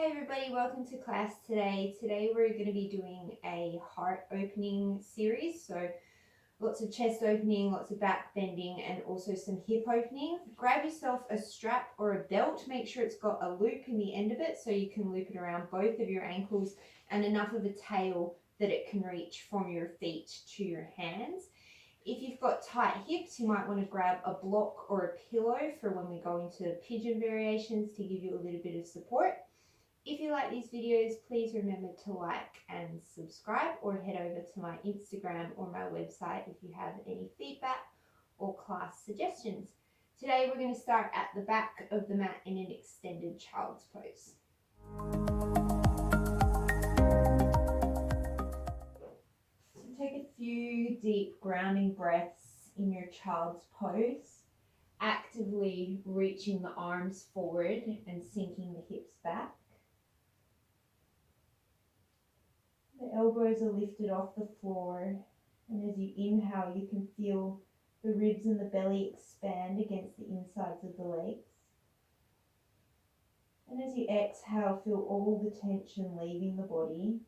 Hey everybody, welcome to class today. Today we're going to be doing a heart opening series. So lots of chest opening, lots of back bending, and also some hip opening. Grab yourself a strap or a belt. Make sure it's got a loop in the end of it so you can loop it around both of your ankles and enough of a tail that it can reach from your feet to your hands. If you've got tight hips, you might want to grab a block or a pillow for when we go into pigeon variations to give you a little bit of support. If you like these videos, please remember to like and subscribe, or head over to my Instagram or my website if you have any feedback or class suggestions. Today we're going to start at the back of the mat in an extended child's pose. So take a few deep grounding breaths in your child's pose, actively reaching the arms forward and sinking the hips back. The elbows are lifted off the floor, and as you inhale, you can feel the ribs and the belly expand against the insides of the legs. And as you exhale, feel all the tension leaving the body.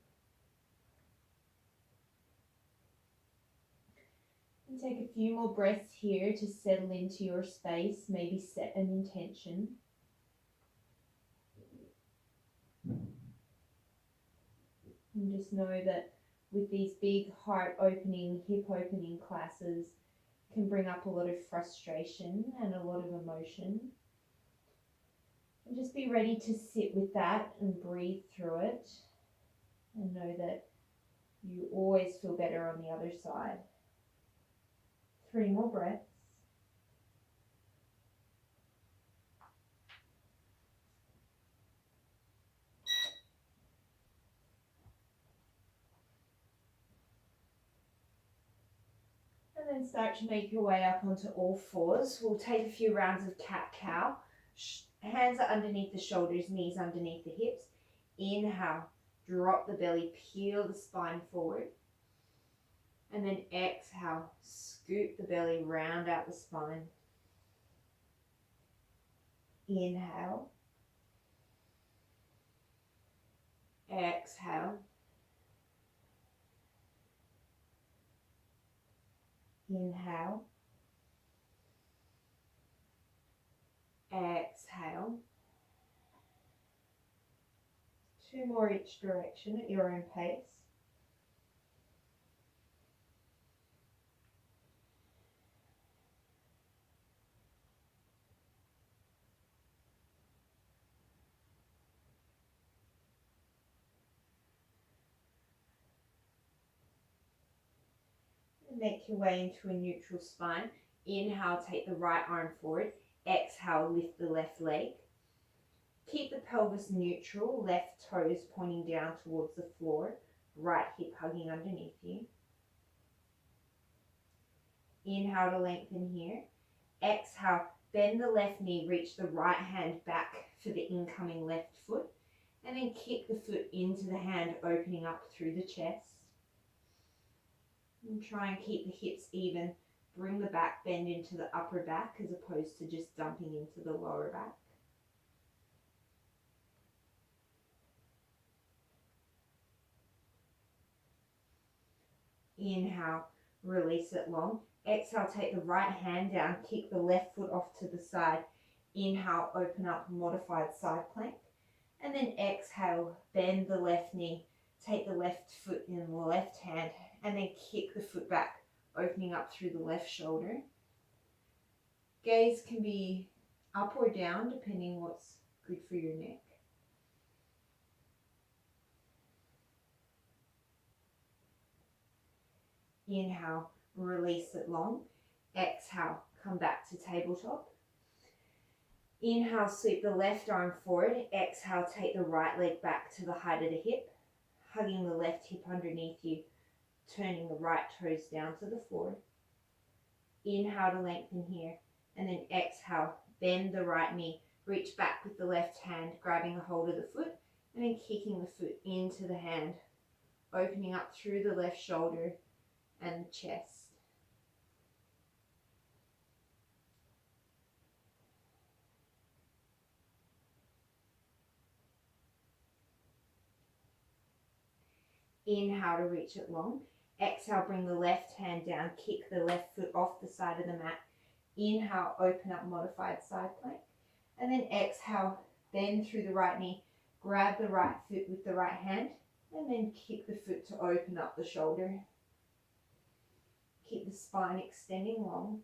And take a few more breaths here to settle into your space, maybe set an intention. And just know that with these big heart opening, hip opening classes can bring up a lot of frustration and a lot of emotion. And just be ready to sit with that and breathe through it, and know that you always feel better on the other side. 3 more breaths. And then start to make your way up onto all fours. We'll take a few rounds of cat-cow. Hands are underneath the shoulders, knees underneath the hips. Inhale, drop the belly, peel the spine forward. And then exhale, scoop the belly, round out the spine. Inhale. Exhale. Inhale. Exhale. 2 more each direction at your own pace. And make your way into a neutral spine. Inhale, take the right arm forward. Exhale, lift the left leg. Keep the pelvis neutral, left toes pointing down towards the floor, right hip hugging underneath you. Inhale to lengthen here. Exhale, bend the left knee, reach the right hand back for the incoming left foot, and then kick the foot into the hand, opening up through the chest. And try and keep the hips even. Bring the back bend into the upper back as opposed to just dumping into the lower back. Inhale, release it long. Exhale, take the right hand down, kick the left foot off to the side. Inhale, open up, modified side plank. And then exhale, bend the left knee, take the left foot in the left hand, and then kick the foot back, opening up through the left shoulder. Gaze can be up or down, depending what's good for your neck. Inhale, release it long. Exhale, come back to tabletop. Inhale, sweep the left arm forward. Exhale, take the right leg back to the height of the hip, hugging the left hip underneath you, turning the right toes down to the floor. Inhale to lengthen here, and then exhale, bend the right knee, reach back with the left hand, grabbing a hold of the foot, and then kicking the foot into the hand, opening up through the left shoulder and chest. Inhale to reach it long. Exhale, bring the left hand down, kick the left foot off the side of the mat. Inhale, open up, modified side plank. And then exhale, bend through the right knee, grab the right foot with the right hand, and then kick the foot to open up the shoulder. Keep the spine extending long.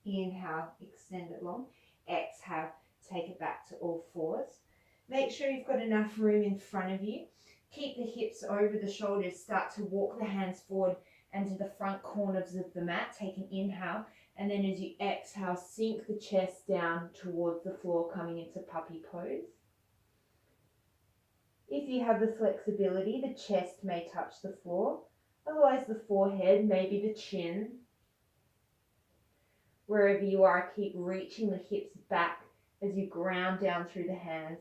Inhale, extend it long. Exhale, take it back to all fours. Make sure you've got enough room in front of you. Keep the hips over the shoulders. Start to walk the hands forward and to the front corners of the mat. Take an inhale, and then as you exhale, sink the chest down towards the floor, coming into puppy pose. If you have the flexibility, the chest may touch the floor. Otherwise, the forehead, maybe the chin. Wherever you are, keep reaching the hips back as you ground down through the hands,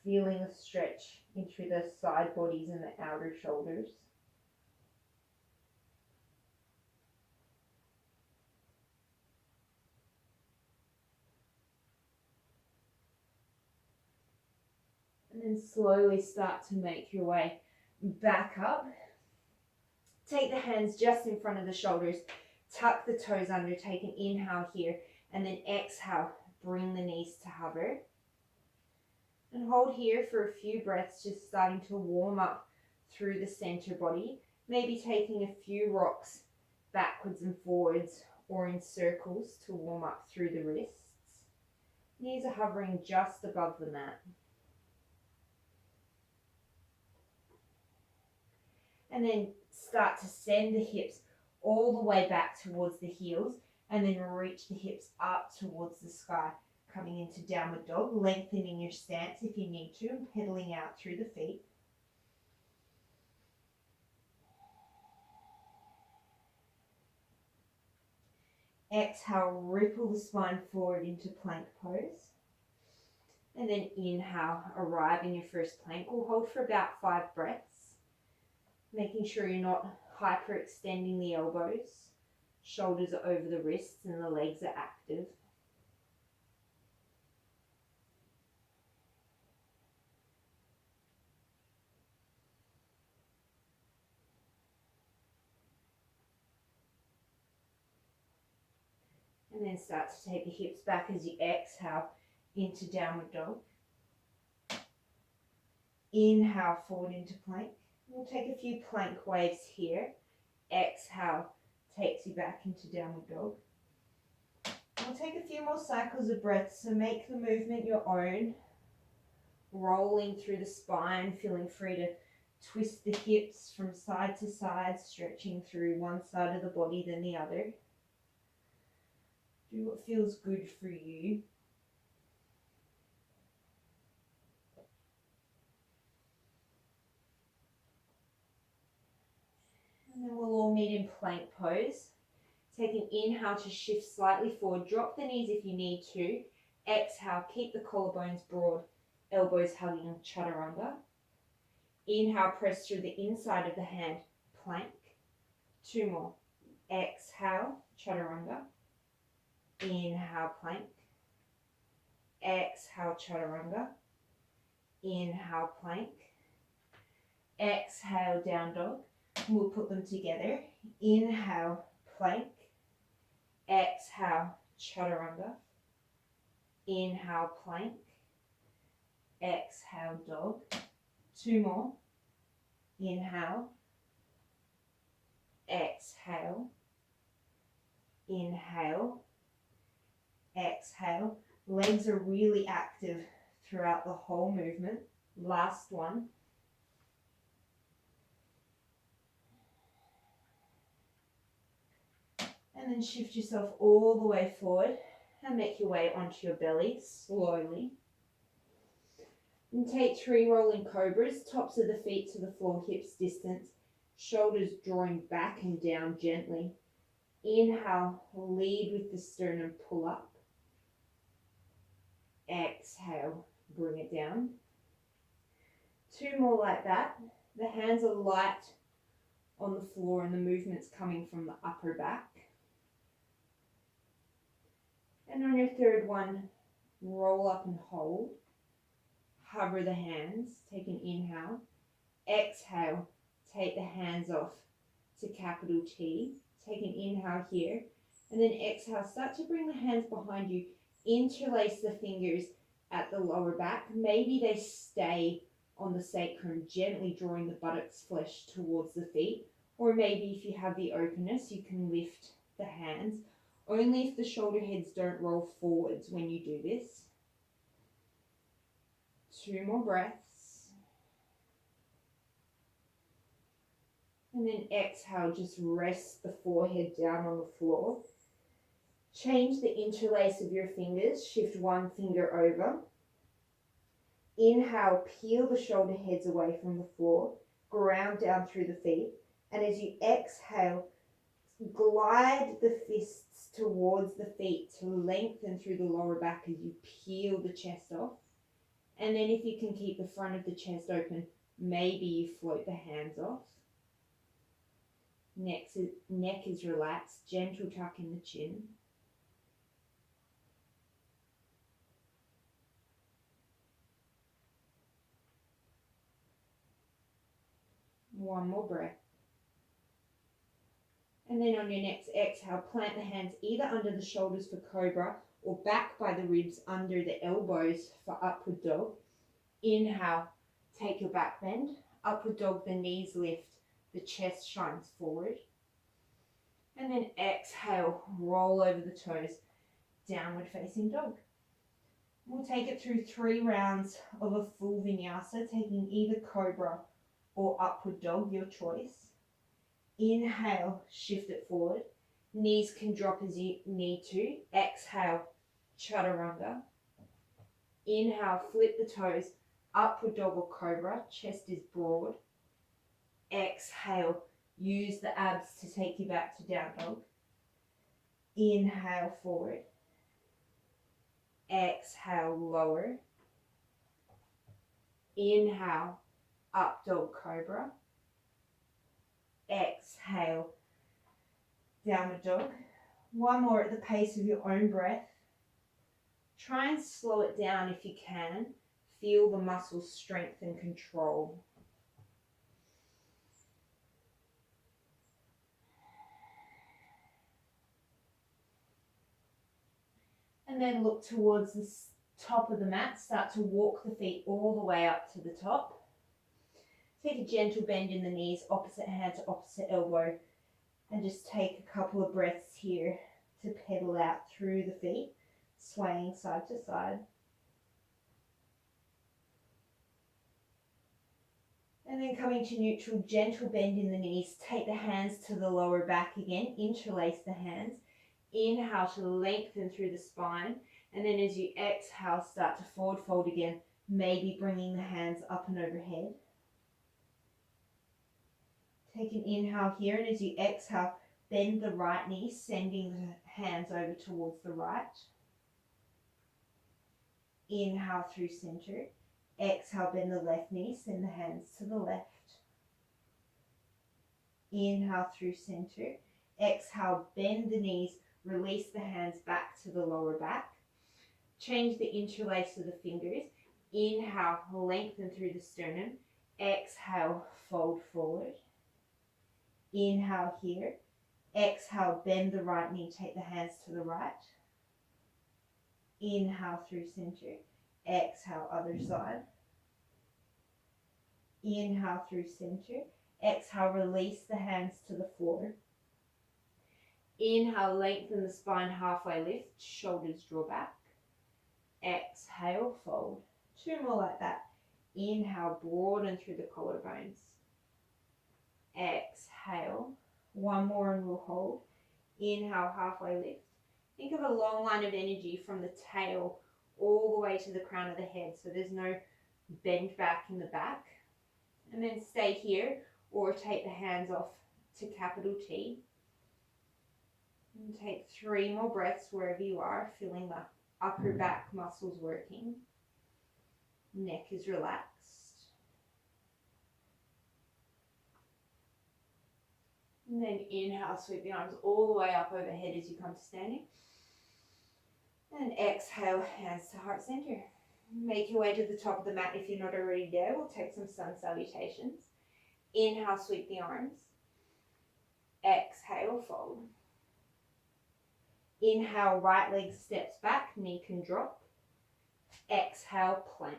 feeling the stretch into the side bodies and the outer shoulders. And then slowly start to make your way back up. Take the hands just in front of the shoulders. Tuck the toes under. Take an inhale here. And then exhale. Bring the knees to hover. And hold here for a few breaths, just starting to warm up through the center body. Maybe taking a few rocks backwards and forwards or in circles to warm up through the wrists. Knees are hovering just above the mat. And then start to send the hips all the way back towards the heels, and then reach the hips up towards the sky, coming into downward dog, lengthening your stance if you need to, and pedaling out through the feet. Exhale, ripple the spine forward into plank pose. And then inhale, arrive in your first plank. We'll hold for about 5 breaths. Making sure you're not hyperextending the elbows. Shoulders are over the wrists and the legs are active. And then start to take the hips back as you exhale into downward dog. Inhale forward into plank. We'll take a few plank waves here. Exhale takes you back into downward dog. We'll take a few more cycles of breath, so make the movement your own. Rolling through the spine, feeling free to twist the hips from side to side, stretching through one side of the body then the other. Do what feels good for you. And then we'll all meet in plank pose. Take an inhale to shift slightly forward. Drop the knees if you need to. Exhale, keep the collarbones broad, elbows hugging chaturanga. Inhale, press through the inside of the hand, plank. 2 more. Exhale, chaturanga. Inhale, plank. Exhale, chaturanga. Inhale, plank. Exhale, down dog. We'll put them together. Inhale, plank. Exhale, chaturanga. Inhale, plank. Exhale, dog. 2 more. Inhale. Exhale. Inhale. Exhale. Legs are really active throughout the whole movement. Last one. And then shift yourself all the way forward and make your way onto your belly slowly. And take 3 rolling cobras, tops of the feet to the floor, hips distance, shoulders drawing back and down gently. Inhale, lead with the sternum, pull up. Exhale, bring it down. 2 more like that. The hands are light on the floor and the movement's coming from the upper back. And on your third one, roll up and hold. Hover the hands, take an inhale. Exhale, take the hands off to capital T. Take an inhale here. And then exhale, start to bring the hands behind you. Interlace the fingers at the lower back. Maybe they stay on the sacrum, gently drawing the buttocks flesh towards the feet. Or maybe if you have the openness, you can lift the hands. Only if the shoulder heads don't roll forwards when you do this. 2 more breaths. And then exhale, just rest the forehead down on the floor. Change the interlace of your fingers, shift one finger over. Inhale, peel the shoulder heads away from the floor, ground down through the feet. And as you exhale, glide the fists towards the feet to lengthen through the lower back as you peel the chest off. And then if you can keep the front of the chest open, maybe you float the hands off. Neck is relaxed, gentle tuck in the chin. One more breath. And then on your next exhale, plant the hands either under the shoulders for cobra or back by the ribs under the elbows for upward dog. Inhale, take your back bend. Upward dog, the knees lift, the chest shines forward. And then exhale, roll over the toes, downward facing dog. We'll take it through 3 rounds of a full vinyasa, taking either cobra or upward dog, your choice. Inhale, shift it forward. Knees can drop as you need to. Exhale, chaturanga. Inhale, flip the toes, upward dog or cobra, chest is broad. Exhale, use the abs to take you back to down dog. Inhale, forward. Exhale, lower. Inhale, up dog cobra. Exhale, downward dog. One more at the pace of your own breath. Try and slow it down if you can. Feel the muscle strength and control. And then look towards the top of the mat. Start to walk the feet all the way up to the top. Take a gentle bend in the knees, opposite hand to opposite elbow. And just take a couple of breaths here to pedal out through the feet, swaying side to side. And then coming to neutral, gentle bend in the knees. Take the hands to the lower back again. Interlace the hands. Inhale to lengthen through the spine. And then as you exhale, start to forward fold again, maybe bringing the hands up and overhead. Take an inhale here, and as you exhale, bend the right knee, sending the hands over towards the right. Inhale through center. Exhale, bend the left knee, send the hands to the left. Inhale through center. Exhale, bend the knees, release the hands back to the lower back. Change the interlace of the fingers. Inhale, lengthen through the sternum. Exhale, fold forward. Inhale here. Exhale, bend the right knee, take the hands to the right. Inhale through center. Exhale, other side. Inhale through center. Exhale, release the hands to the floor. Inhale, lengthen the spine, halfway lift, shoulders draw back. Exhale, fold. 2 more like that. Inhale, broaden through the collarbones. Exhale. 1 more and we'll hold. Inhale, halfway lift. Think of a long line of energy from the tail all the way to the crown of the head, so there's no bend back in the back. And then stay here or take the hands off to capital T. And take 3 more breaths wherever you are, feeling the upper back muscles working. Neck is relaxed. And then inhale, sweep the arms all the way up overhead as you come to standing. And exhale, hands to heart center. Make your way to the top of the mat if you're not already there. We'll take some sun salutations. Inhale, sweep the arms. Exhale, fold. Inhale, right leg steps back, knee can drop. Exhale, plank.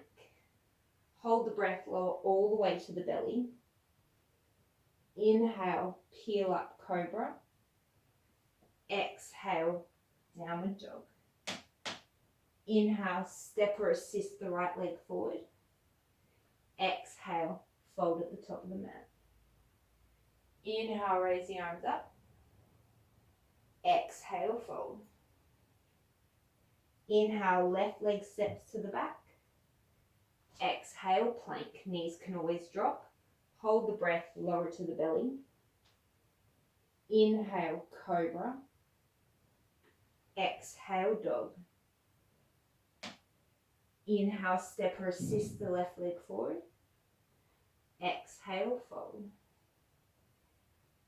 Hold the breath, lower all the way to the belly. Inhale, peel up, cobra. Exhale, downward dog. Inhale, step or assist the right leg forward. Exhale, fold at the top of the mat. Inhale, raise the arms up. Exhale, fold. Inhale, left leg steps to the back. Exhale, plank. Knees can always drop. Hold the breath, lower to the belly. Inhale, cobra. Exhale, dog. Inhale, step or assist the left leg forward. Exhale, fold.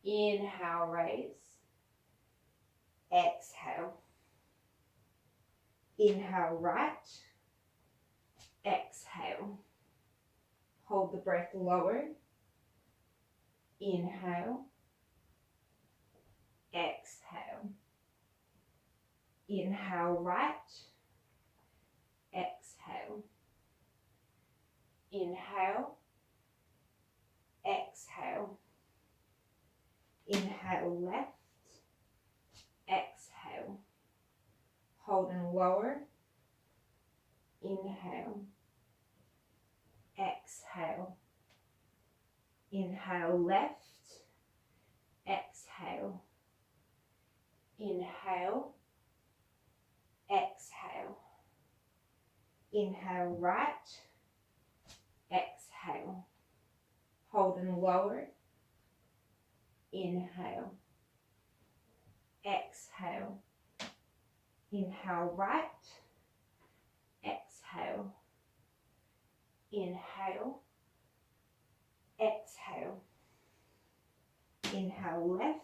Inhale, raise. Exhale. Inhale, right. Exhale. Hold the breath, lower. Inhale. Exhale. Inhale, right. Exhale. Inhale. Exhale. Inhale, left. Exhale. Hold and lower. Inhale. Exhale. Inhale, left. Exhale. Inhale. Exhale. Inhale, right. Exhale. Hold and lower. Inhale. Exhale. Inhale, right. Exhale. Inhale. Exhale. Inhale, left.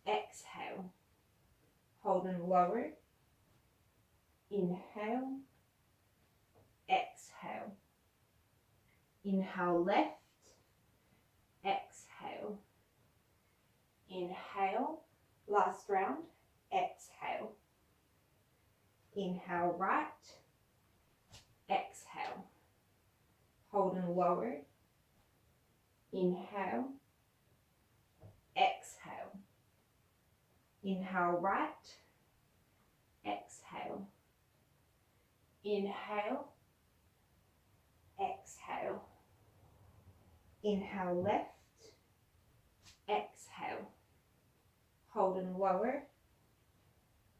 Exhale. Hold and lower. Inhale. Exhale. Inhale, left. Exhale. Inhale. Last round. Exhale. Inhale, right. Exhale. Hold and lower. Inhale. Exhale. Inhale, right. Exhale. Inhale. Exhale. Inhale, left. Exhale. Hold and lower.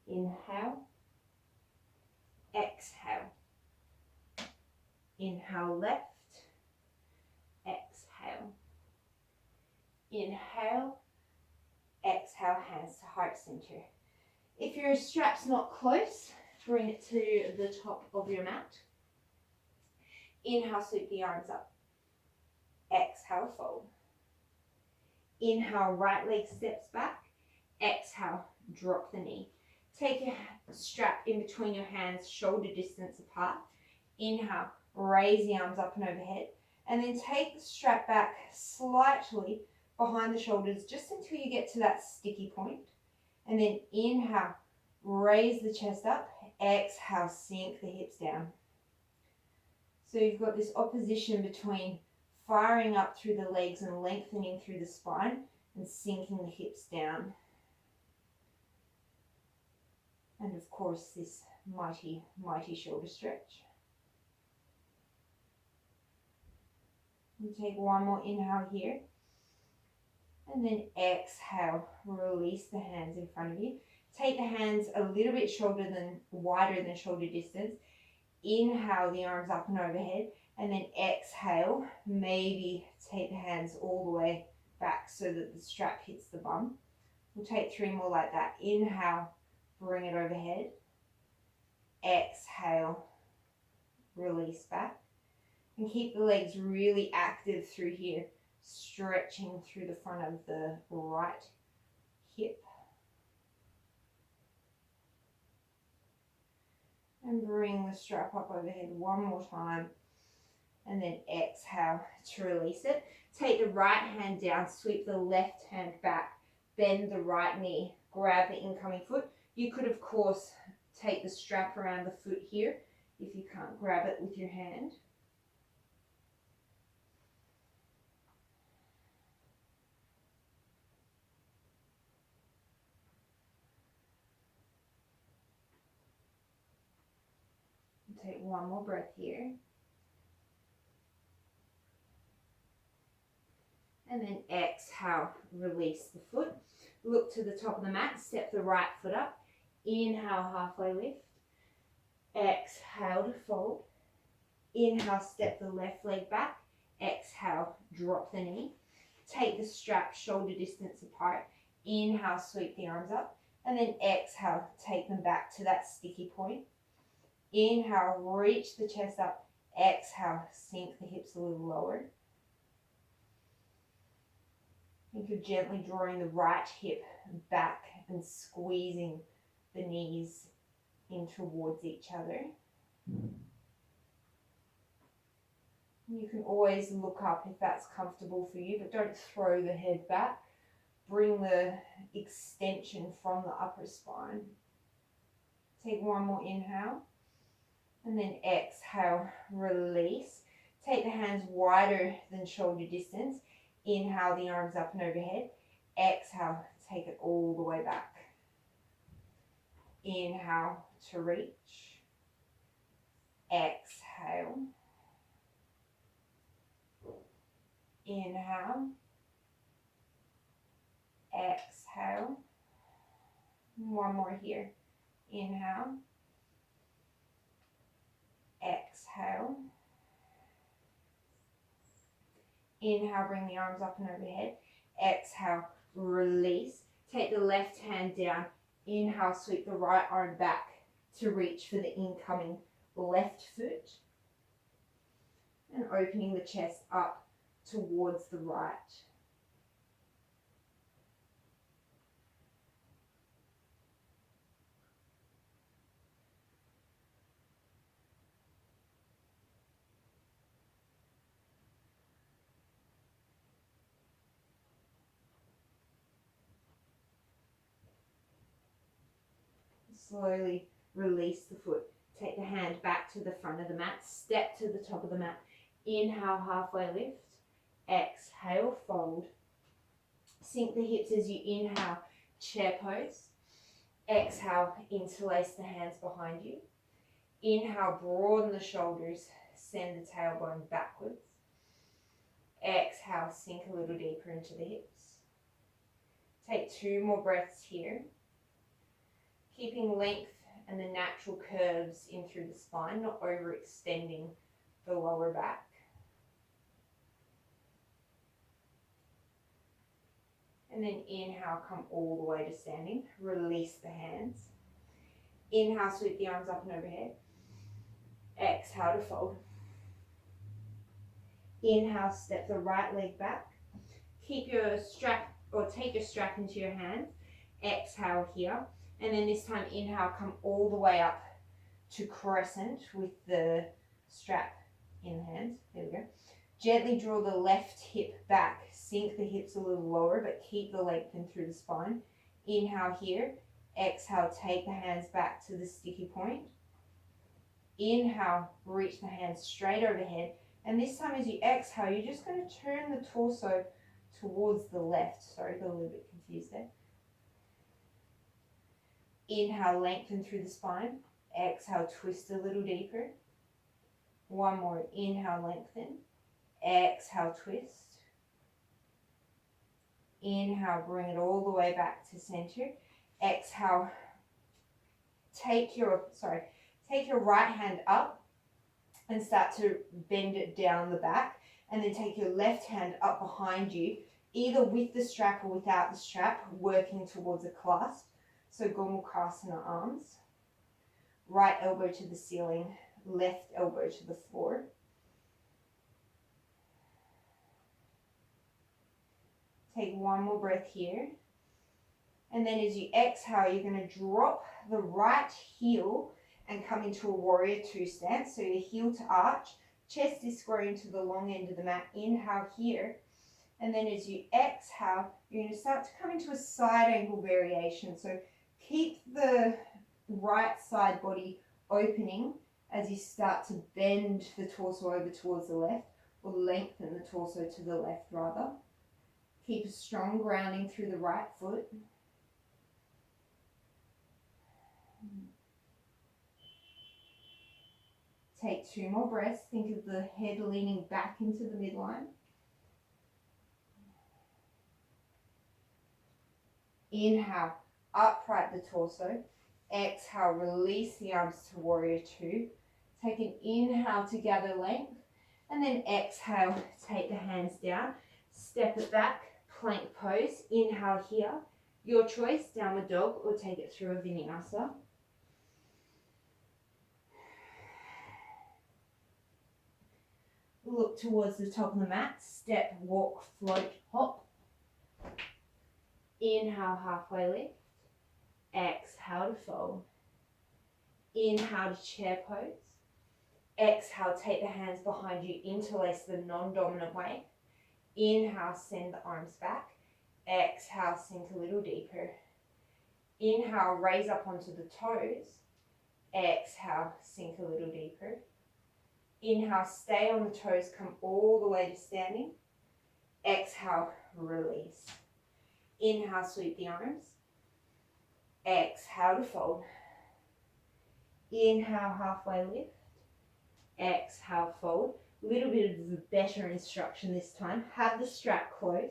Inhale. Exhale. Inhale, left. Exhale. Inhale. Exhale, hands to heart center. If your strap's not close, bring it to the top of your mat. Inhale, sweep the arms up. Exhale, fold. Inhale, right leg steps back. Exhale, drop the knee. Take your strap in between your hands, shoulder distance apart. Inhale, raise the arms up and overhead. And then take the strap back slightly behind the shoulders just until you get to that sticky point. And then inhale, raise the chest up. Exhale, sink the hips down. So you've got this opposition between firing up through the legs and lengthening through the spine and sinking the hips down. And of course, this mighty, mighty shoulder stretch. You take one more inhale here. And then exhale, release the hands in front of you. Take the hands a little bit wider than shoulder distance. Inhale the arms up and overhead. And then exhale, maybe take the hands all the way back so that the strap hits the bum. We'll take 3 more like that. Inhale, bring it overhead. Exhale, release back. And keep the legs really active through here stretching through the front of the right hip. And bring the strap up overhead one more time. And then exhale to release it. Take the right hand down, sweep the left hand back, bend the right knee, grab the incoming foot. You could, of course, take the strap around the foot here if you can't grab it with your hand. Take one more breath here. And then exhale, release the foot. Look to the top of the mat, step the right foot up. Inhale, halfway lift. Exhale to fold. Inhale, step the left leg back. Exhale, drop the knee. Take the strap shoulder distance apart. Inhale, sweep the arms up. And then exhale, take them back to that sticky point. Inhale, reach the chest up. Exhale, sink the hips a little lower. Think of gently drawing the right hip back and squeezing the knees in towards each other. You can always look up if that's comfortable for you, but don't throw the head back. Bring the extension from the upper spine. Take one more inhale. And then exhale, release. Take the hands wider than shoulder distance. Inhale, the arms up and overhead. Exhale, take it all the way back. Inhale to reach. Exhale. Inhale. Exhale. One more here. Inhale. Exhale. Inhale, bring the arms up and overhead. Exhale, release. Take the left hand down. Inhale, sweep the right arm back to reach for the incoming left foot. And opening the chest up towards the right. Slowly release the foot. Take the hand back to the front of the mat. Step to the top of the mat. Inhale, halfway lift. Exhale, fold. Sink the hips as you inhale, chair pose. Exhale, interlace the hands behind you. Inhale, broaden the shoulders. Send the tailbone backwards. Exhale, sink a little deeper into the hips. Take 2 more breaths here. Keeping length and the natural curves in through the spine, not overextending the lower back. And then inhale, come all the way to standing. Release the hands. Inhale, sweep the arms up and overhead. Exhale to fold. Inhale, step the right leg back. Keep your strap, or take your strap into your hands. Exhale here. And then this time, inhale, come all the way up to crescent with the strap in the hands. There we go. Gently draw the left hip back. Sink the hips a little lower, but keep the lengthen through the spine. Inhale here. Exhale, take the hands back to the sticky point. Inhale, reach the hands straight overhead. And this time as you exhale, you're just going to turn the torso towards the left. Sorry, got a little bit confused there. Inhale, lengthen through the spine. Exhale, twist a little deeper. One more. Inhale, lengthen. Exhale, twist. Inhale, bring it all the way back to center. Exhale, take your right hand up and start to bend it down the back. And then take your left hand up behind you, either with the strap or without the strap, working towards a clasp. So Gomukhasana arms. Right elbow to the ceiling, left elbow to the floor. Take one more breath here. And then as you exhale, you're going to drop the right heel and come into a warrior two stance. So your heel to arch, chest is square into the long end of the mat. Inhale here. And then as you exhale, you're going to start to come into a side angle variation. So keep the right side body opening as you start to bend the torso over towards the left, or lengthen the torso to the left rather. Keep a strong grounding through the right foot. Take two more breaths. Think of the head leaning back into the midline. Inhale, upright the torso. Exhale, release the arms to warrior two. Take an inhale to gather length. And then exhale, take the hands down. Step it back, plank pose. Inhale here. Your choice, downward dog, or take it through a vinyasa. Look towards the top of the mat. Step, walk, float, hop. Inhale, halfway lift. Exhale to fold. Inhale to chair pose. Exhale, take the hands behind you, interlace the non-dominant way. Inhale, send the arms back. Exhale, sink a little deeper. Inhale, raise up onto the toes. Exhale, sink a little deeper. Inhale, stay on the toes, come all the way to standing. Exhale, release. Inhale, sweep the arms. Exhale to fold. Inhale, halfway lift. Exhale, fold. A little bit of a better instruction this time. Have the strap close.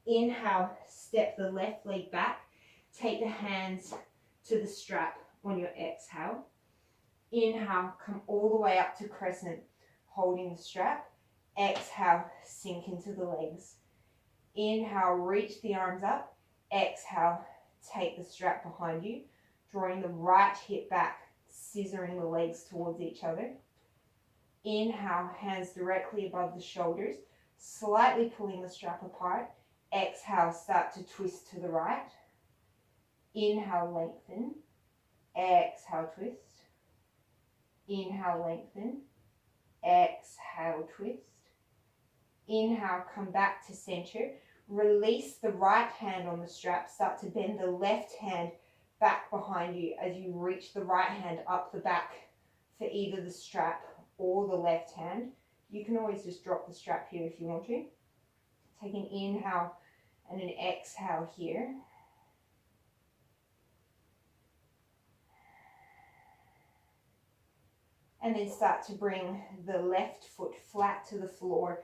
Inhale, step the left leg back. Take the hands to the strap on your exhale. Inhale, come all the way up to crescent, holding the strap. Exhale, sink into the legs. Inhale, reach the arms up. Exhale, take the strap behind you, drawing the right hip back, scissoring the legs towards each other. Inhale, hands directly above the shoulders, slightly pulling the strap apart. Exhale, start to twist to the right. Inhale, lengthen. Exhale, twist. Inhale, lengthen. Exhale, twist. Inhale, come back to center. Release the right hand on the strap. Start to bend the left hand back behind you as you reach the right hand up the back for either the strap or the left hand. You can always just drop the strap here if you want to. Take an inhale and an exhale here. And then start to bring the left foot flat to the floor,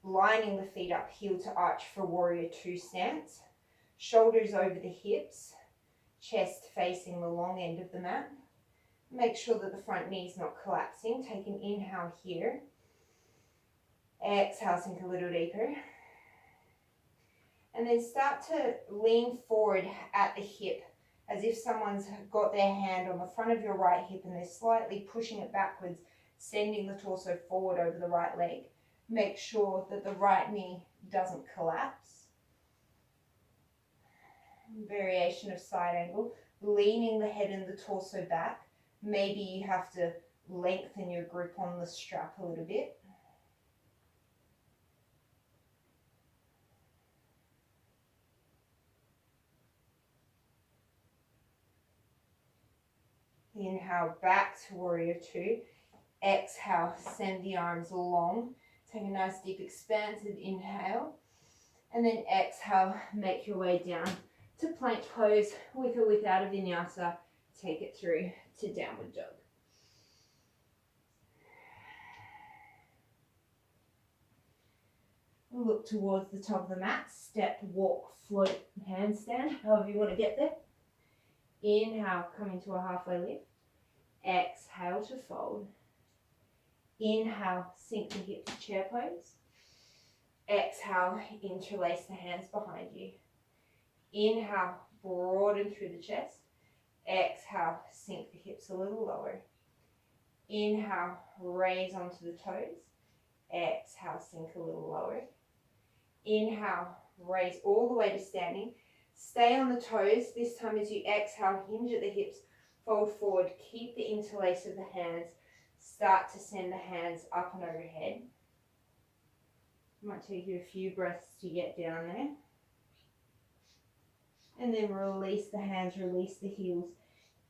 lining the feet up, heel to arch for warrior two stance. Shoulders over the hips, chest facing the long end of the mat. Make sure that the front knee is not collapsing. Take an inhale here. Exhale, sink a little deeper. And then start to lean forward at the hip, as if someone's got their hand on the front of your right hip and they're slightly pushing it backwards, sending the torso forward over the right leg. Make sure that the right knee doesn't collapse. Variation of side angle, leaning the head and the torso back. Maybe you have to lengthen your grip on the strap a little bit. Inhale, back to warrior two. Exhale, send the arms long. Take a nice deep expansive inhale. And then exhale, make your way down to plank pose with or without a vinyasa. Take it through to downward dog. Look towards the top of the mat. Step, walk, float, handstand, however you want to get there. Inhale, come into a halfway lift. Exhale to fold. Inhale, sink the hips, chair pose. Exhale, interlace the hands behind you. Inhale, broaden through the chest. Exhale, sink the hips a little lower. Inhale, raise onto the toes. Exhale, sink a little lower. Inhale, raise all the way to standing. Stay on the toes. This time as you exhale, hinge at the hips, fold forward. Keep the interlace of the hands. Start to send the hands up and overhead. Might take you a few breaths to get down there. And then release the hands, release the heels.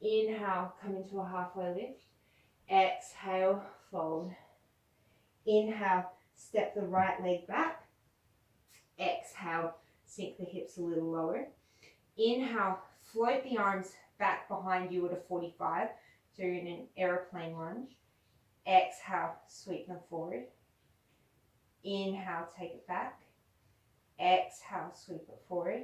Inhale, come into a halfway lift. Exhale, fold. Inhale, step the right leg back. Exhale, sink the hips a little lower. Inhale, float the arms back behind you at a 45. So you're in an aeroplane lunge. Exhale, sweep them forward. Inhale, take it back. Exhale, sweep it forward.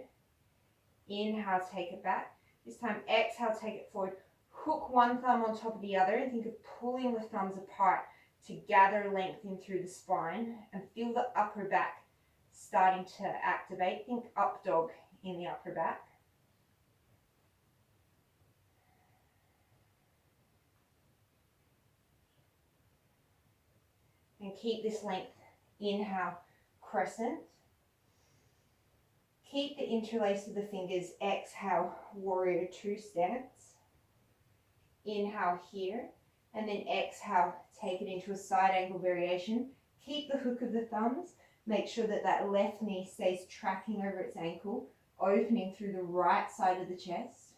Inhale, take it back. This time, exhale, take it forward. Hook one thumb on top of the other and think of pulling the thumbs apart to gather length in through the spine and feel the upper back starting to activate. Think up dog in the upper back. And keep this length. Inhale, crescent. Keep the interlace of the fingers. Exhale, warrior two stance. Inhale here, and then exhale, take it into a side angle variation. Keep the hook of the thumbs. Make sure that that left knee stays tracking over its ankle, opening through the right side of the chest.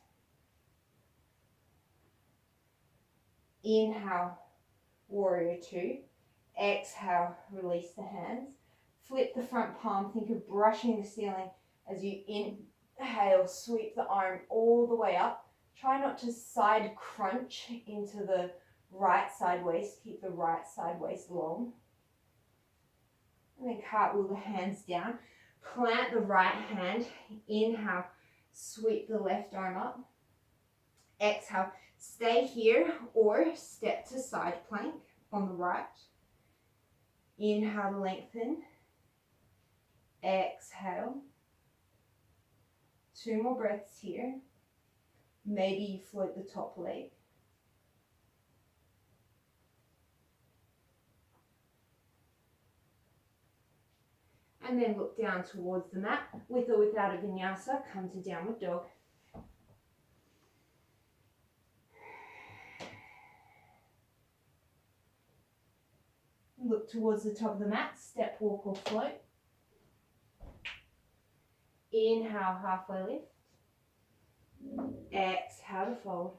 Inhale, warrior two. Exhale, release the hands. Flip the front palm. Think of brushing the ceiling as you inhale, sweep the arm all the way up. Try not to side crunch into the right side waist. Keep the right side waist long. And then cartwheel the hands down. Plant the right hand. Inhale, sweep the left arm up. Exhale, stay here or step to side plank on the right. Inhale, lengthen. Exhale. Two more breaths here. Maybe you float the top leg. And then look down towards the mat. With or without a vinyasa, come to downward dog. Look towards the top of the mat, step, walk or float. Inhale, halfway lift. Exhale to fold.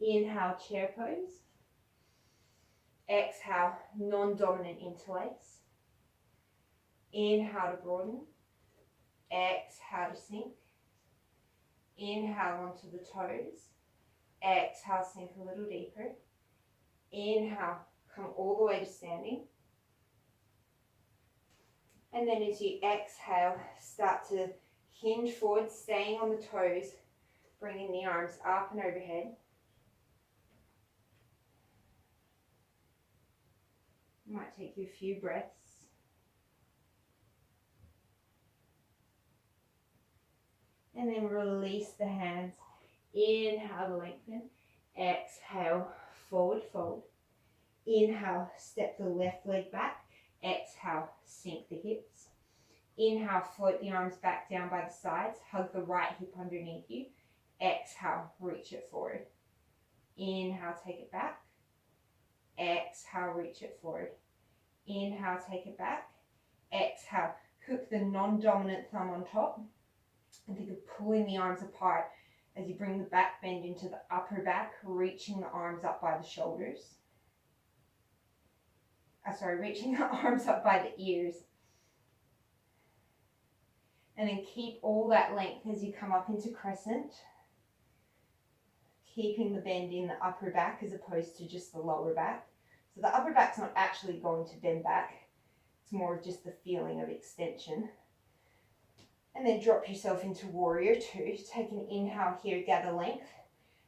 Inhale, chair pose. Exhale, non-dominant interlace. Inhale to broaden. Exhale to sink. Inhale onto the toes. Exhale, sink a little deeper. Inhale, come all the way to standing. And then as you exhale, start to hinge forward, staying on the toes, bringing the arms up and overhead. Might take you a few breaths. And then release the hands. Inhale to lengthen. Exhale, forward fold. Inhale, step the left leg back. Exhale, sink the hips. Inhale, float the arms back down by the sides. Hug the right hip underneath you. Exhale, reach it forward. Inhale, take it back. Exhale, reach it forward. Inhale, take it back. Exhale, hook the non-dominant thumb on top. And think of pulling the arms apart as you bring the back bend into the upper back, reaching the arms up by the shoulders. Reaching the arms up by the ears. And then keep all that length as you come up into crescent. Keeping the bend in the upper back as opposed to just the lower back. So the upper back's not actually going to bend back. It's more of just the feeling of extension. And then drop yourself into warrior two. Take an inhale here, gather length.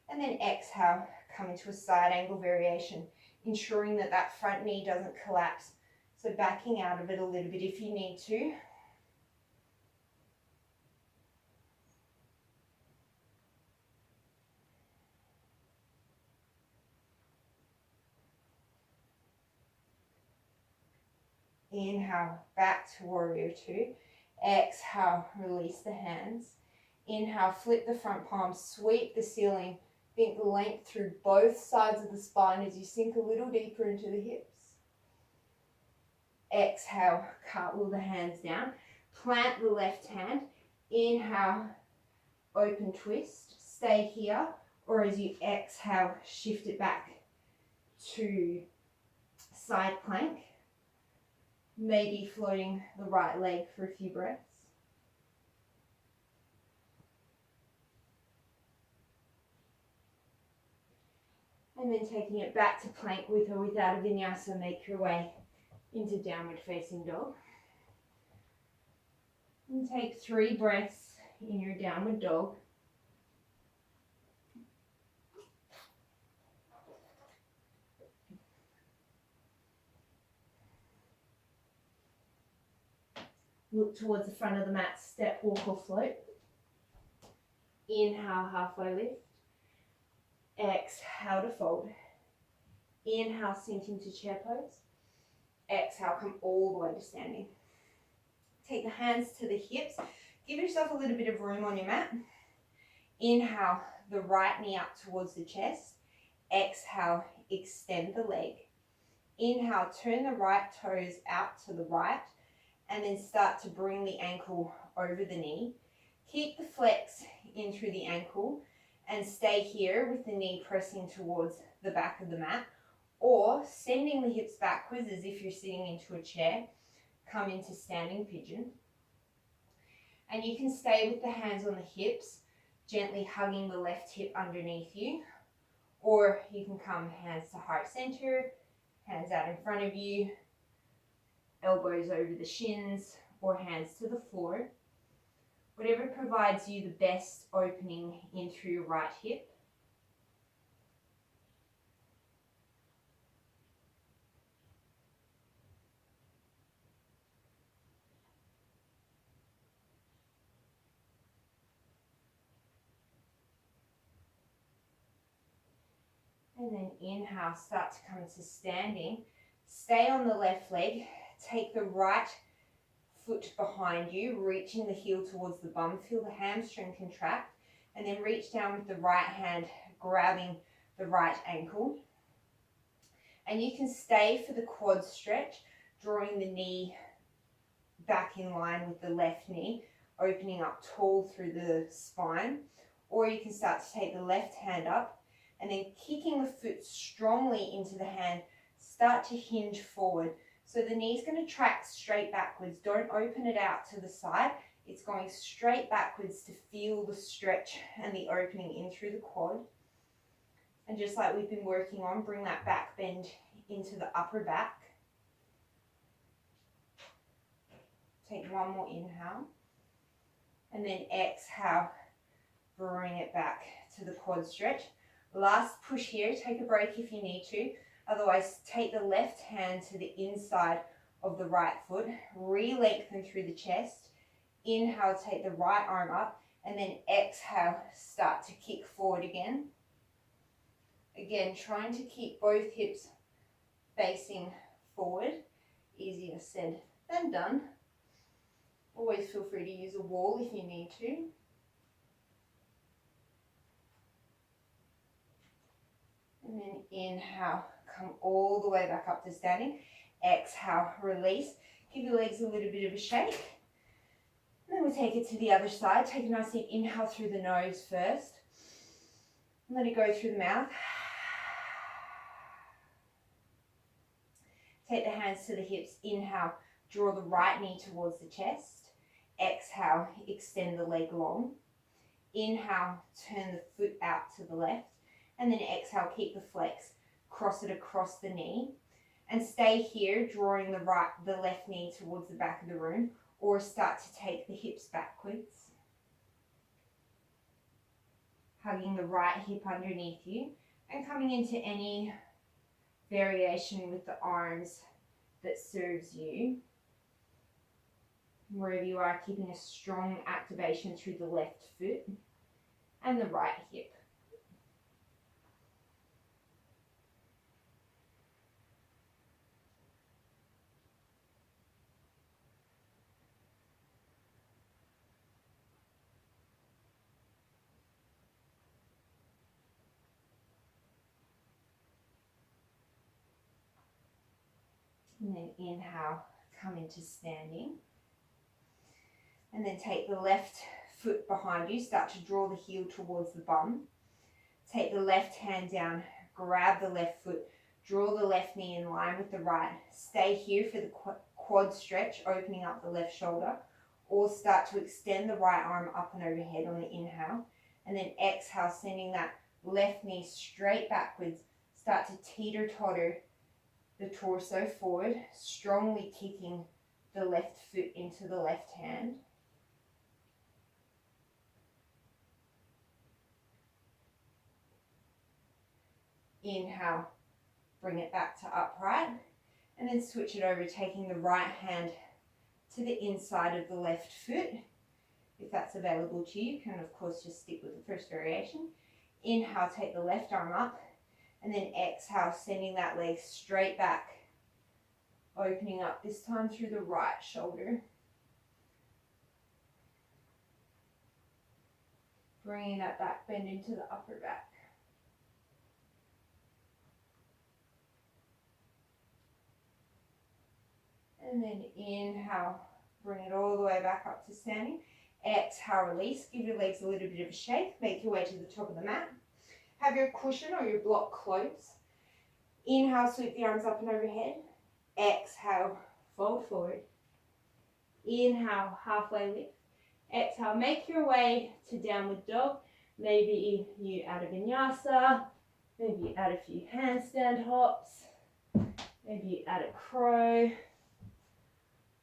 And then exhale, come into a side angle variation, ensuring that that front knee doesn't collapse. So backing out of it a little bit if you need to. Inhale, back to warrior two. Exhale, release the hands. Inhale, flip the front palm, sweep the ceiling. Think length through both sides of the spine as you sink a little deeper into the hips. Exhale, cartwheel the hands down. Plant the left hand. Inhale, open twist. Stay here. Or as you exhale, shift it back to side plank. Maybe floating the right leg for a few breaths. And then taking it back to plank with or without a vinyasa, make your way into downward facing dog. And take 3 breaths in your downward dog. Look towards the front of the mat, step, walk or float. Inhale, halfway lift. Exhale to fold. Inhale, sink into chair pose. Exhale, come all the way to standing. Take the hands to the hips. Give yourself a little bit of room on your mat. Inhale, the right knee up towards the chest. Exhale, extend the leg. Inhale, turn the right toes out to the right and then start to bring the ankle over the knee. Keep the flex in through the ankle and stay here with the knee pressing towards the back of the mat, or sending the hips backwards as if you're sitting into a chair. Come into standing pigeon. And you can stay with the hands on the hips, gently hugging the left hip underneath you, or you can come hands to heart center, hands out in front of you, elbows over the shins, or hands to the floor. Whatever provides you the best opening in through your right hip. And then inhale, start to come into standing. Stay on the left leg. Take the right foot behind you, reaching the heel towards the bum. Feel the hamstring contract. And then reach down with the right hand, grabbing the right ankle. And you can stay for the quad stretch, drawing the knee back in line with the left knee, opening up tall through the spine. Or you can start to take the left hand up and then kicking the foot strongly into the hand, start to hinge forward. So the knee's going to track straight backwards. Don't open it out to the side. It's going straight backwards to feel the stretch and the opening in through the quad. And just like we've been working on, bring that back bend into the upper back. Take one more inhale. And then exhale, bring it back to the quad stretch. Last push here, take a break if you need to. Otherwise, take the left hand to the inside of the right foot. Re-lengthen through the chest. Inhale, take the right arm up. And then exhale, start to kick forward again. Again, trying to keep both hips facing forward. Easier said than done. Always feel free to use a wall if you need to. And then inhale, come all the way back up to standing. Exhale, release. Give your legs a little bit of a shake. And then we'll take it to the other side. Take a nice deep inhale through the nose first. And let it go through the mouth. Take the hands to the hips. Inhale, draw the right knee towards the chest. Exhale, extend the leg long. Inhale, turn the foot out to the left. And then exhale, keep the flex. Cross it across the knee. And stay here, drawing the left knee towards the back of the room, or start to take the hips backwards. Hugging the right hip underneath you and coming into any variation with the arms that serves you. Wherever you are, keeping a strong activation through the left foot and the right hip. And then inhale, come into standing. And then take the left foot behind you. Start to draw the heel towards the bum. Take the left hand down, grab the left foot, draw the left knee in line with the right. Stay here for the quad stretch, opening up the left shoulder. Or start to extend the right arm up and overhead on the inhale. And then exhale, sending that left knee straight backwards. Start to teeter-totter the torso forward, strongly kicking the left foot into the left hand. Inhale, bring it back to upright, and then switch it over, taking the right hand to the inside of the left foot. If that's available to you, you can of course just stick with the first variation. Inhale, take the left arm up, and then exhale, sending that leg straight back, opening up this time through the right shoulder. Bringing that back bend into the upper back. And then inhale, bring it all the way back up to standing. Exhale, release. Give your legs a little bit of a shake. Make your way to the top of the mat. Have your cushion or your block close. Inhale, sweep the arms up and overhead. Exhale, fold forward. Inhale, halfway lift. Exhale, make your way to downward dog. Maybe you add a vinyasa. Maybe you add a few handstand hops. Maybe you add a crow.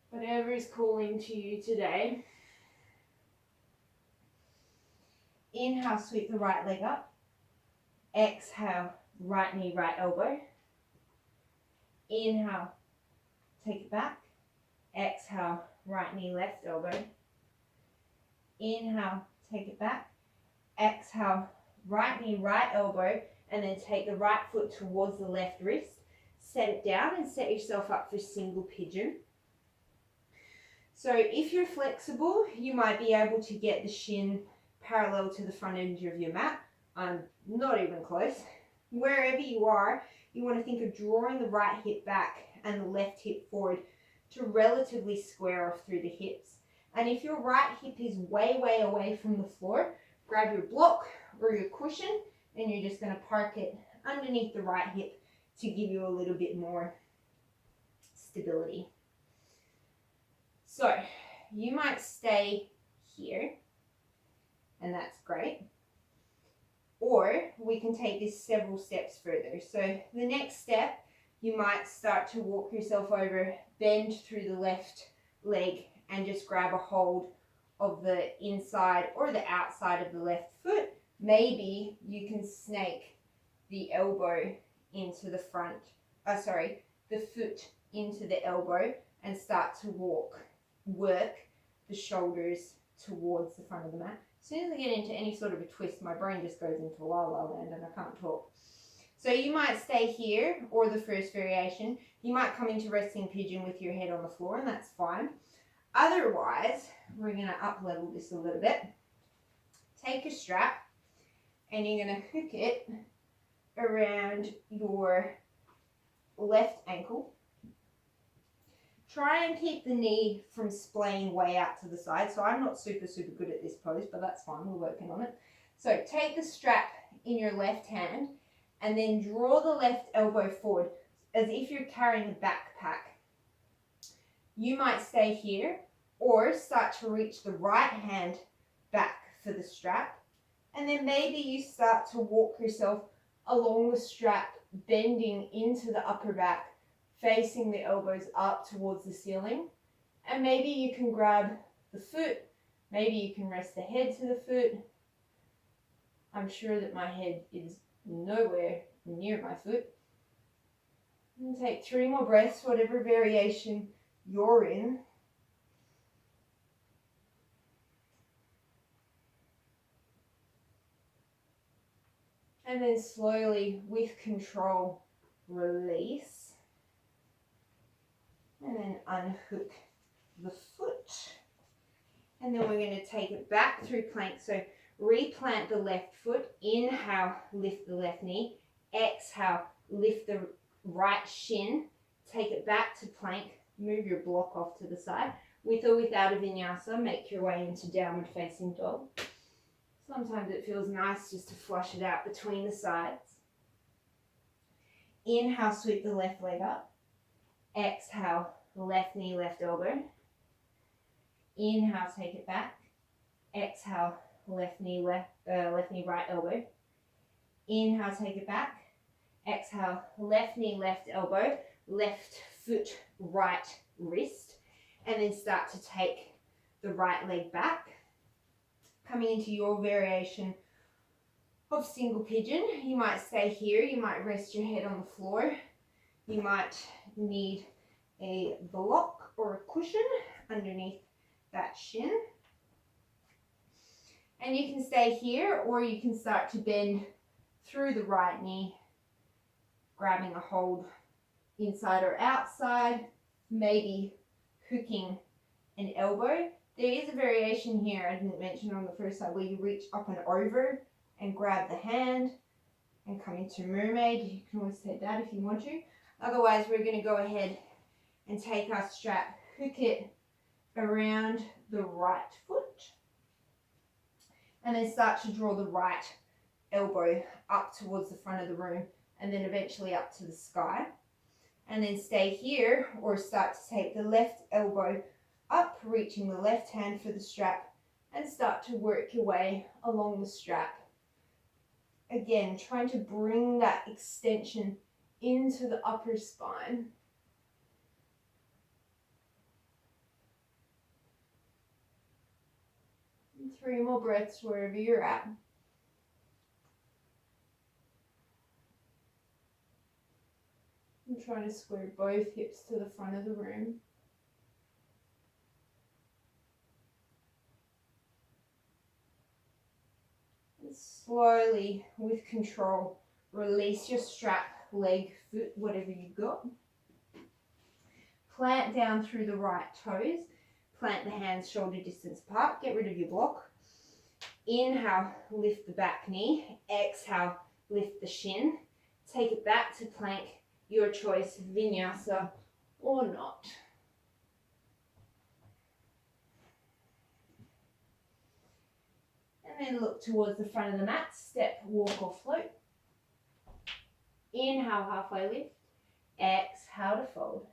Whatever is calling to you today. Inhale, sweep the right leg up. Exhale, right knee, right elbow. Inhale, take it back. Exhale, right knee, left elbow. Inhale, take it back. Exhale, right knee, right elbow, and then take the right foot towards the left wrist. Set it down and set yourself up for single pigeon. So if you're flexible, you might be able to get the shin parallel to the front edge of your mat. I'm not even close. Wherever you are, you want to think of drawing the right hip back and the left hip forward to relatively square off through the hips. And if your right hip is way, way away from the floor, grab your block or your cushion and you're just going to park it underneath the right hip to give you a little bit more stability. So you might stay here, and that's great. Or we can take this several steps further. So the next step, you might start to walk yourself over, bend through the left leg, and just grab a hold of the inside or the outside of the left foot. Maybe you can snake the elbow into the front, the foot into the elbow and start to work the shoulders towards the front of the mat. As soon as I get into any sort of a twist, my brain just goes into la la land and I can't talk. So you might stay here, or the first variation. You might come into resting pigeon with your head on the floor, and that's fine. Otherwise, we're going to up level this a little bit. Take your strap and you're going to hook it around your left ankle. Try and keep the knee from splaying way out to the side. So I'm not super good at this pose, but that's fine. We're working on it. So take the strap in your left hand and then draw the left elbow forward as if you're carrying a backpack. You might stay here or start to reach the right hand back for the strap. And then maybe you start to walk yourself along the strap, bending into the upper back, facing the elbows up towards the ceiling. And maybe you can grab the foot. Maybe you can rest the head to the foot. I'm sure that my head is nowhere near my foot. And take 3 more breaths, whatever variation you're in. And then slowly, with control, release. And then unhook the foot. And then we're going to take it back through plank. So replant the left foot. Inhale, lift the left knee. Exhale, lift the right shin. take it back to plank, move your block off to the side. With or without a vinyasa, make your way into downward facing dog. Sometimes it feels nice just to flush it out between the sides. Inhale, sweep the left leg up. Exhale, left knee, left elbow. Inhale, take it back. Exhale, left knee, right elbow. Inhale, take it back. Exhale, left knee, left elbow, left foot, right wrist. And then start to take the right leg back. Coming into your variation of single pigeon, you might stay here, you might rest your head on the floor, you might need a block or a cushion underneath that shin. And you can stay here, or you can start to bend through the right knee, grabbing a hold inside or outside, maybe hooking an elbow. There is a variation here I didn't mention on the first side where you reach up and over and grab the hand and come into mermaid. You can always take that if you want to. Otherwise, we're going to go ahead and take our strap, hook it around the right foot, and then start to draw the right elbow up towards the front of the room and then eventually up to the sky. And then stay here, or start to take the left elbow up, reaching the left hand for the strap, and start to work your way along the strap. Again, trying to bring that extension into the upper spine. And 3 more breaths wherever you're at. I'm trying to square both hips to the front of the room. And slowly, with control, release your strap, leg, foot, whatever you've got. Plant down through the right toes. Plant the hands shoulder distance apart. Get rid of your block. Inhale, lift the back knee. Exhale, lift the shin. Take it back to plank. Your choice, vinyasa or not. And then look towards the front of the mat. Step, walk or float. Inhale, halfway lift. Exhale to fold.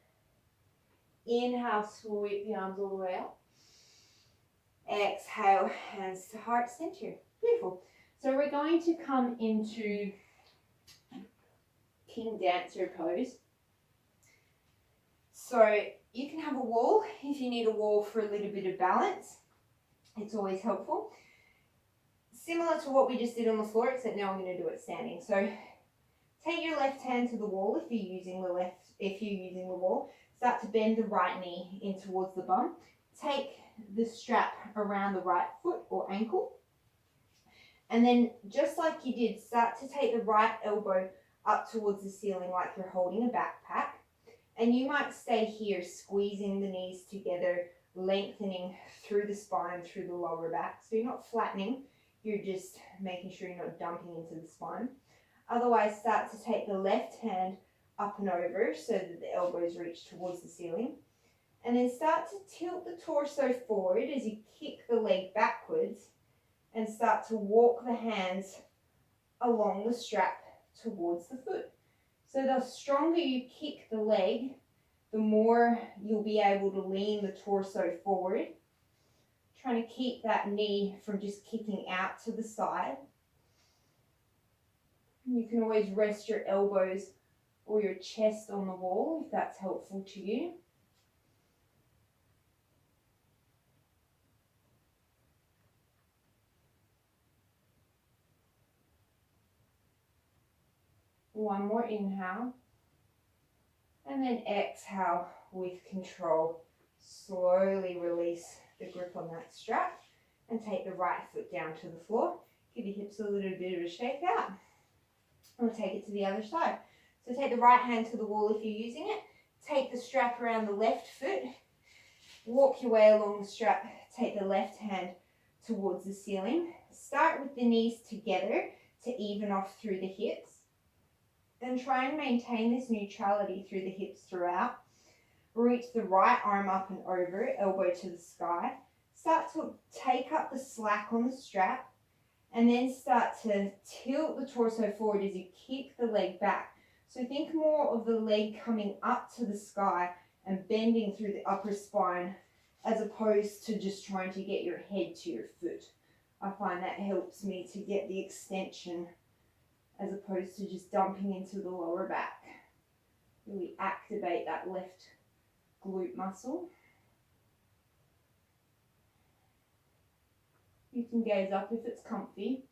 Inhale, sweep the arms all the way up. Exhale, hands to heart center. Beautiful. So we're going to come into King Dancer pose. So you can have a wall if you need a wall for a little bit of balance. It's always helpful. Similar to what we just did on the floor, except now I'm going to do it standing. So take your left hand to the wall if you're using the wall. Start to bend the right knee in towards the bum. Take the strap around the right foot or ankle. And then just like you did, start to take the right elbow up towards the ceiling like you're holding a backpack. And you might stay here, squeezing the knees together, lengthening through the spine, through the lower back. So you're not flattening, you're just making sure you're not dumping into the spine. Otherwise, start to take the left hand up and over so that the elbows reach towards the ceiling. And then start to tilt the torso forward as you kick the leg backwards and start to walk the hands along the strap towards the foot. So the stronger you kick the leg, the more you'll be able to lean the torso forward. Trying to keep that knee from just kicking out to the side. You can always rest your elbows or your chest on the wall if that's helpful to you. One more inhale. And then exhale with control. Slowly release the grip on that strap and take the right foot down to the floor. Give your hips a little bit of a shake out. And we'll take it to the other side. So take the right hand to the wall if you're using it. Take the strap around the left foot. Walk your way along the strap. Take the left hand towards the ceiling. Start with the knees together to even off through the hips. Then try and maintain this neutrality through the hips throughout. Reach the right arm up and over, elbow to the sky. Start to take up the slack on the strap, and then start to tilt the torso forward as you kick the leg back. So think more of the leg coming up to the sky and bending through the upper spine, as opposed to just trying to get your head to your foot. I find that helps me to get the extension as opposed to just dumping into the lower back. Really activate that left glute muscle. You can gaze up if it's comfy.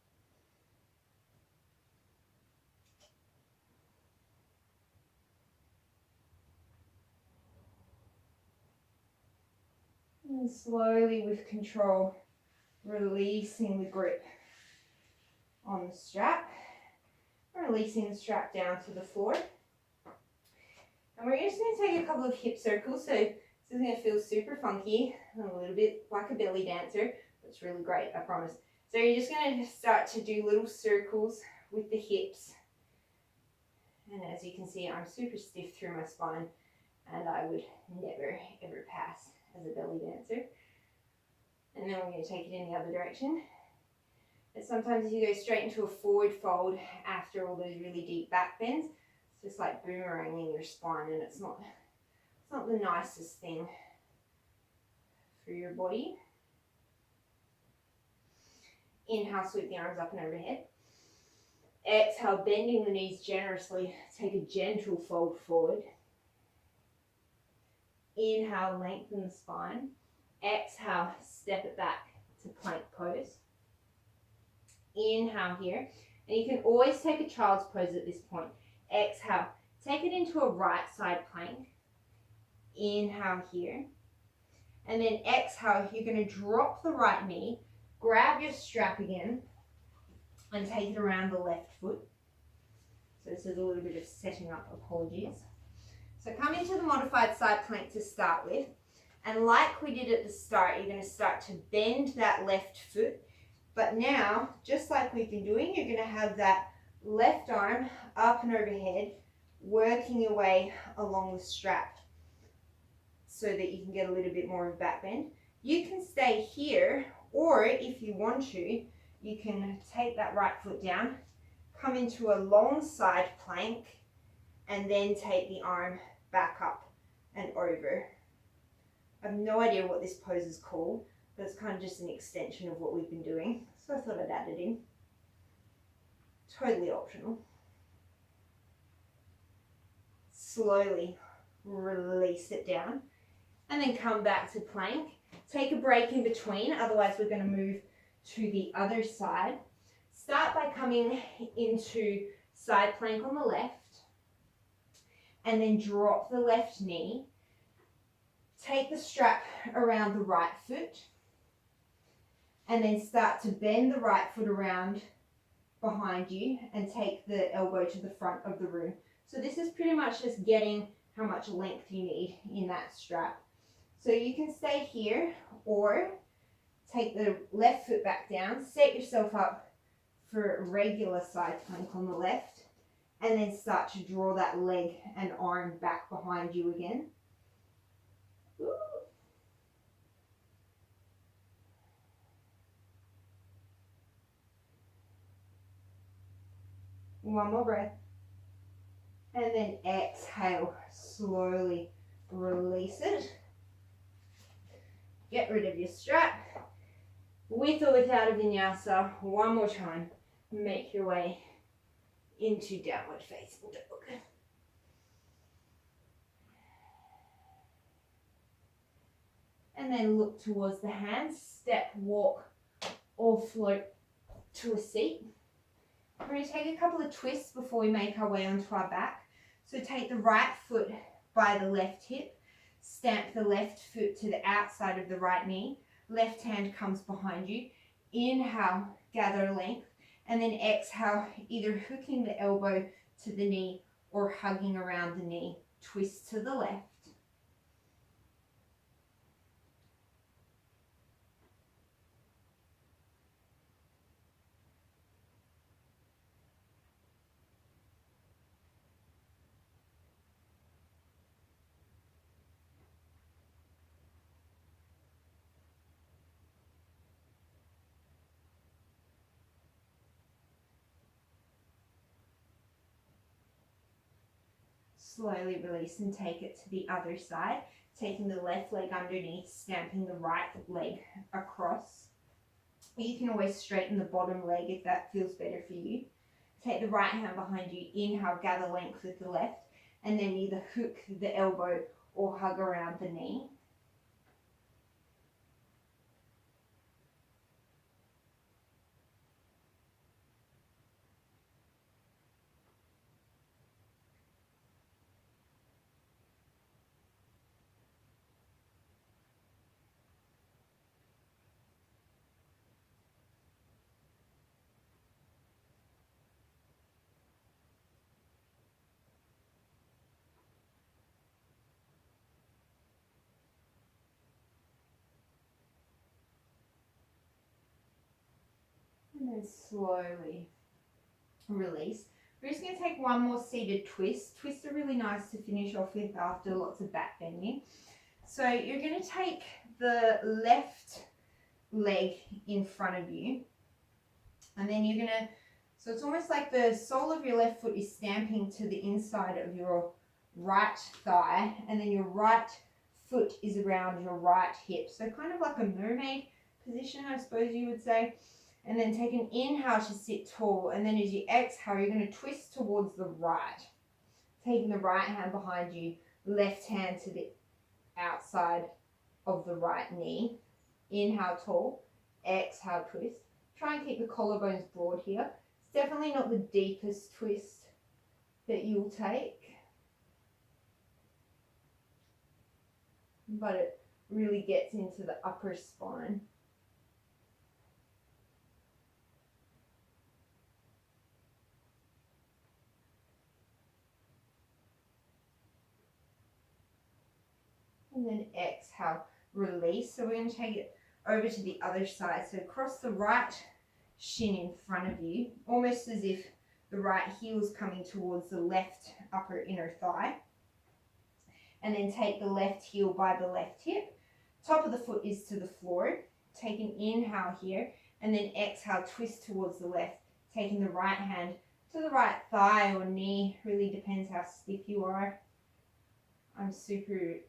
And slowly, with control, releasing the grip on the strap, releasing the strap down to the floor. And we're just going to take a couple of hip circles. So this is going to feel super funky, a little bit like a belly dancer. It's really great, I promise. So you're just going to start to do little circles with the hips. And as you can see, I'm super stiff through my spine, and I would never ever pass as a belly dancer. And then we're going to take it in the other direction. But sometimes if you go straight into a forward fold after all those really deep back bends, it's just like boomeranging your spine, and it's not the nicest thing for your body. Inhale, sweep the arms up and overhead. Exhale, bending the knees generously, take a gentle fold forward. Inhale, lengthen the spine. Exhale, step it back to plank pose. Inhale here, and you can always take a child's pose at this point. Exhale, take it into a right side plank. Inhale here, and then exhale, you're going to drop the right knee, grab your strap again, and take it around the left foot. So this is a little bit of setting up, apologies. So come into the modified side plank to start with, and like we did at the start, you're going to start to bend that left foot. But now, just like we've been doing, you're going to have that left arm up and overhead, working your way along the strap so that you can get a little bit more of a back bend. You can stay here, or if you want to, you can take that right foot down, come into a long side plank, and then take the arm back up and over. I have no idea what this pose is called, but it's kind of just an extension of what we've been doing. So I thought I'd add it in. Totally optional. Slowly release it down, and then come back to plank. Take a break in between, otherwise we're going to move to the other side. Start by coming into side plank on the left, and then drop the left knee. Take the strap around the right foot, and then start to bend the right foot around behind you and take the elbow to the front of the room. So this is pretty much just getting how much length you need in that strap. So you can stay here, or take the left foot back down, set yourself up for a regular side plank on the left, and then start to draw that leg and arm back behind you again. Ooh. One more breath. And then exhale, slowly release it. Get rid of your strap. With or without a vinyasa, one more time. Make your way into downward facing dog. And then look towards the hands, step, walk, or float to a seat. We're going to take a couple of twists before we make our way onto our back. So take the right foot by the left hip, stamp the left foot to the outside of the right knee, left hand comes behind you. Inhale, gather length, and then exhale, either hooking the elbow to the knee or hugging around the knee. Twist to the left. slowly release and take it to the other side. Taking the left leg underneath, stamping the right leg across. You can always straighten the bottom leg if that feels better for you. Take the right hand behind you, inhale, gather length with the left, and then either hook the elbow or hug around the knee. And then slowly release. We're just going to take one more seated twist. Twists are really nice to finish off with after lots of back bending. So you're going to take the left leg in front of you, and then you're going to, so it's almost like the sole of your left foot is stamping to the inside of your right thigh, and then your right foot is around your right hip. So kind of like a mermaid position, I suppose you would say. And then take an inhale to sit tall, and then as you exhale, you're going to twist towards the right. Taking the right hand behind you, left hand to the outside of the right knee. Inhale tall, exhale twist. Try and keep the collarbones broad here. It's definitely not the deepest twist that you'll take, but it really gets into the upper spine. And then exhale, release. So we're going to take it over to the other side. So cross the right shin in front of you, almost as if the right heel is coming towards the left upper inner thigh. And then take the left heel by the left hip. Top of the foot is to the floor. Take an inhale here, and then exhale, twist towards the left. Taking the right hand to the right thigh or knee, really depends how stiff you are. I'm super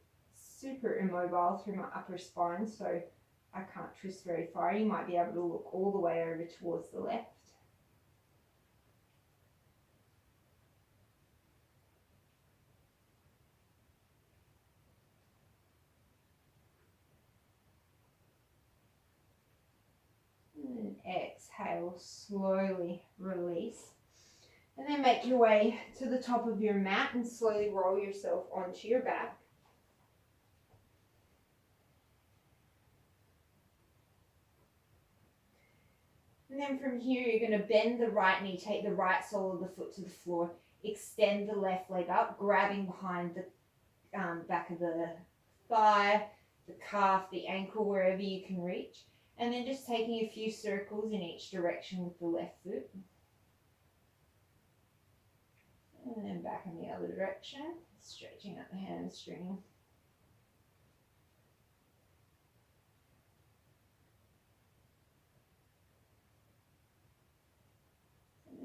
immobile through my upper spine, so I can't twist very far. You might be able to look all the way over towards the left. And then exhale, slowly release. And then make your way to the top of your mat and slowly roll yourself onto your back. And then from here, you're going to bend the right knee, take the right sole of the foot to the floor, extend the left leg up, grabbing behind the back of the thigh, the calf, the ankle, wherever you can reach. And then just taking a few circles in each direction with the left foot. And then back in the other direction, stretching out the hamstring.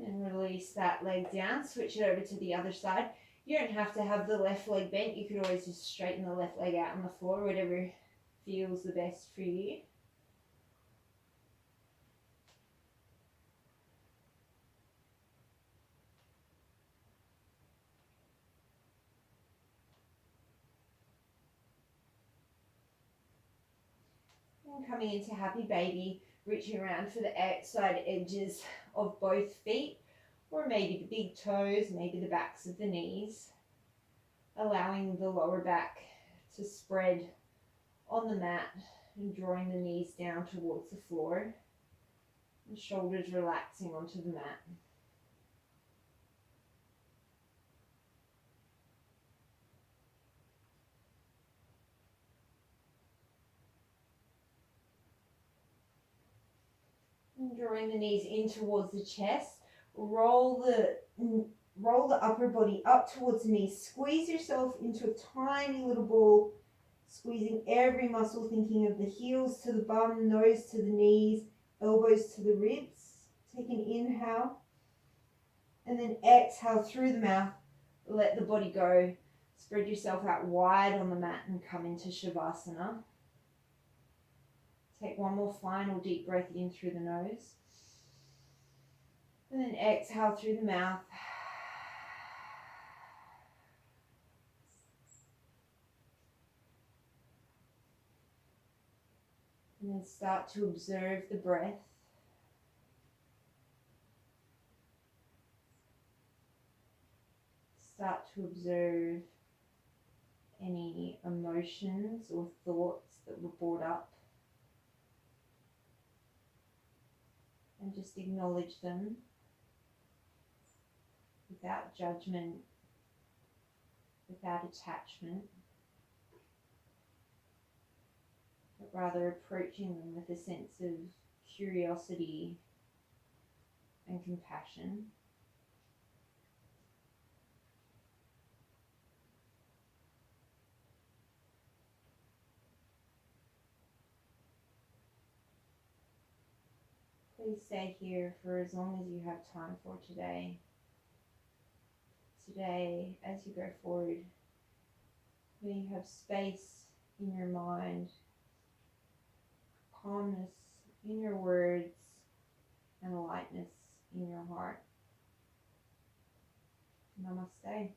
And release that leg down, switch it over to the other side. You don't have to have the left leg bent. You could always just straighten the left leg out on the floor, whatever feels the best for you. And coming into happy baby, reaching around for the outside edges of both feet, or maybe the big toes, maybe the backs of the knees, allowing the lower back to spread on the mat and drawing the knees down towards the floor, and shoulders relaxing onto the mat. And drawing the knees in towards the chest, roll the upper body up towards the knees. Squeeze yourself into a tiny little ball, squeezing every muscle, thinking of the heels to the bum, nose to the knees, elbows to the ribs. Take an inhale, and then exhale through the mouth, let the body go. Spread yourself out wide on the mat and come into Shavasana. Take one more final deep breath in through the nose. And then exhale through the mouth. And then start to observe the breath. Start to observe any emotions or thoughts that were brought up. And just acknowledge them without judgment, without attachment, but rather approaching them with a sense of curiosity and compassion. Please stay here for as long as you have time for today. Today, as you go forward, may you have space in your mind, calmness in your words, and lightness in your heart. Namaste.